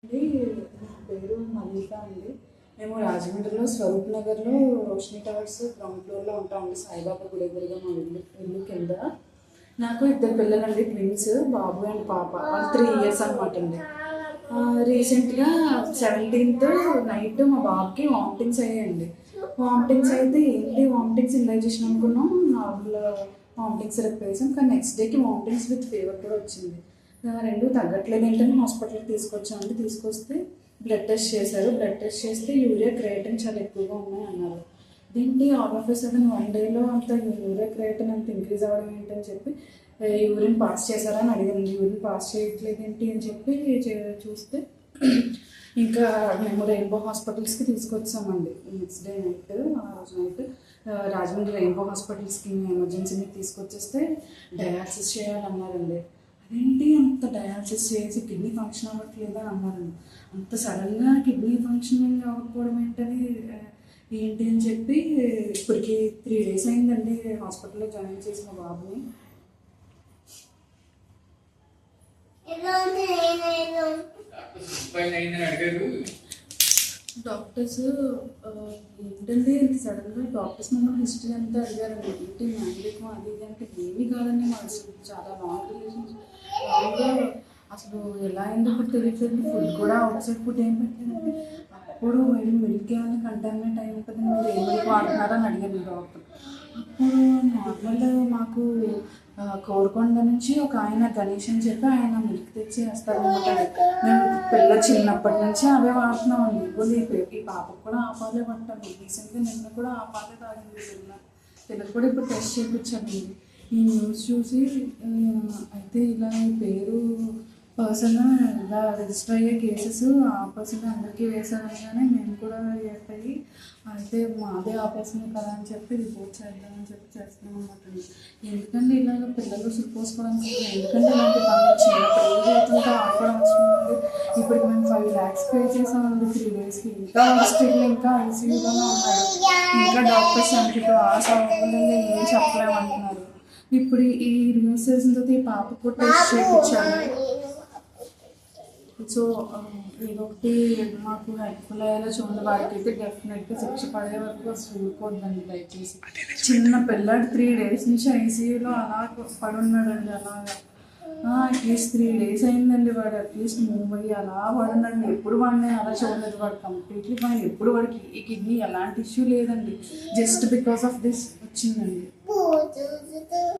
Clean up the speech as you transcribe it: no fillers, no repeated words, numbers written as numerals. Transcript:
అండి, నా పేరు మల్లిక అండి. మేము రాజమండ్రిలో స్వరూప్ నగర్లో రోషిని టవర్స్ గ్రౌండ్ ఫ్లోర్లో ఉంటామండి. సాయిబాబా గుడి ఎదురుగా మా ఇల్లు కింద. నాకు ఇద్దరు పిల్లలండి, ట్విన్స్, బాబు అండ్ పాప. వాళ్ళు 3 years అనమాట అండి. రీసెంట్గా 17th నైట్ మా బాబుకి వామిటింగ్స్ అయ్యాయండి. వామిటింగ్స్ అయితే ఏంటి వామిటింగ్స్ ఇండైజెషన్ అనుకున్నాం, నార్మల్ వామిటింగ్స్ సిరప్ వేసాం. కానీ నెక్స్ట్ డేకి వామిటింగ్స్ విత్ ఫీవర్ కూడా వచ్చింది. రెండు తగ్గట్లేదు ఏంటని హాస్పిటల్కి తీసుకొచ్చామండి. తీసుకొస్తే బ్లడ్ టెస్ట్ చేశారు. బ్లడ్ టెస్ట్ చేస్తే యూరియా క్రియేటిన్ చాలా ఎక్కువగా ఉన్నాయి అన్నారు. దీనికి ఆల్ ఆఫ్ ఎ సడన్ 1 dayలో అంత యూరియా క్రియేటిన్ అంత ఇంక్రీజ్ అవ్వడం ఏంటని చెప్పి యూరిన్ పాస్ చేశారా అని అడిగాను. యూరిన్ పాస్ చేయట్లేదు ఏంటి అని చెప్పి చూస్తే ఇంకా మేము రెయిన్బో హాస్పిటల్స్కి తీసుకొచ్చామండి. నెక్స్ట్ డే నైట్, ఆ రోజు నైట్ రాజమండ్రి రెయిన్బో హాస్పిటల్స్కి ఎమర్జెన్సీ మీద తీసుకొచ్చేస్తే డయాలసిస్ చేయాలన్నారండి. అదేంటి అంత డయాలసిస్ చేసి కిడ్నీ ఫంక్షన్ అవ్వట్లేదా అన్నారండి. అంత సడన్గా కిడ్నీ ఫంక్షనింగ్ అవ్వకపోవడం ఏంటి అని చెప్పి ఇప్పటికి 3 days అయిందండి హాస్పిటల్లో జాయిన్ చేసిన బాబుని. డాక్టర్స్ ఏంటంటే ఇంత సడన్గా డాక్టర్స్ మమ్మల్ని హిస్టరీ అంతా అడిగారండి. ఏంటి మ్యాండేకం అది ఇది అంటే ఏమీ కాదండి. మా చాలా లాంగ్ రిలేషన్షిప్. లాంగ్గా అసలు ఎలా అయిందో కూడా తెలియట్లేదు. ఫుడ్ కూడా అవుట్ సైడ్ ఫుడ్ ఏం పెట్టలేదండి. అప్పుడు మిల్క్ ఏమైనా కంటామినేట్ అయి ఉంటుంది, మీరు ఏ మిల్క్ వాడుతున్నారని అడిగాను డాక్టర్. అప్పుడు నార్మల్ మాకు కోరుకొండ నుంచి ఒక ఆయన గణేష్ అని చెప్పి ఆయన మిల్క్ తెచ్చి వేస్తారనమాట. మేము పిల్ల చిన్నప్పటి నుంచి అవే వాడుతున్నామండి. ఈ పాపకు కూడా ఆ పాలే పట్టాలి. రీసెంట్గా నిన్న కూడా ఆ పాలే తాగింది. పిల్లలు కూడా ఇప్పుడు టెస్ట్ చేయించామండి. ఈ న్యూస్ చూసి అయితే ఇలా పేరు పర్సన్ ఇలా రిజిస్టర్ అయ్యే కేసెస్ ఆ పర్సన్ అందరికీ వేసారనగానే మేము కూడా రియాక్ట్ అయ్యి అయితే మాదే ఆపేసింది కదా అని చెప్పి రిపోర్ట్ చేద్దామని చెప్పి చేస్తున్నాం అన్నమాట. ఎందుకంటే ఇలాగ పిల్లలు పోసుకోవడానికి ఎందుకంటే ఇలాంటి పనులు చిన్న పిల్లల చేతులతో ఆడుకోవడం వస్తుంది. ఇప్పుడు మేము 5 lakhs పే చేసామండి 3 daysకి. ఇంకా హాస్పిటల్ ఇంకా ఐసీయూలోనే ఉన్నారు. ఇంకా డాక్టర్స్ 72 hours అవ్వకుండా ఏం చెప్పలేమంటున్నారు. ఇప్పుడు ఈ న్యూస్ చేసిన తర్వాత ఈ పాపకు కూడా టెస్ట్ చేయించాలి. సో ఇదొకటి మాకు హెల్ప్ఫుల్ అయ్యేలా చూడండి. వాడికైతే డెఫినెట్గా శిక్ష పడే వరకు అసలు ఊరుకోద్దండి దయచేసి. చిన్న పిల్లాడు 3 days నుంచి ఐసీయూలో అలా పడున్నాడండి. అలాగా అట్లీస్ట్ 3 days అయిందండి. వాడు అట్లీస్ట్ మూవ్ అయ్యి అలా పడున్నాడు. ఎప్పుడు వాడిని అలా చూడలేదు. వాడు కంప్లీట్లీ ఫైన్. ఎప్పుడు వాడికి ఈ కిడ్నీ ఎలాంటి ఇష్యూ లేదండి. జస్ట్ బికాస్ ఆఫ్ దిస్ వచ్చిందండి.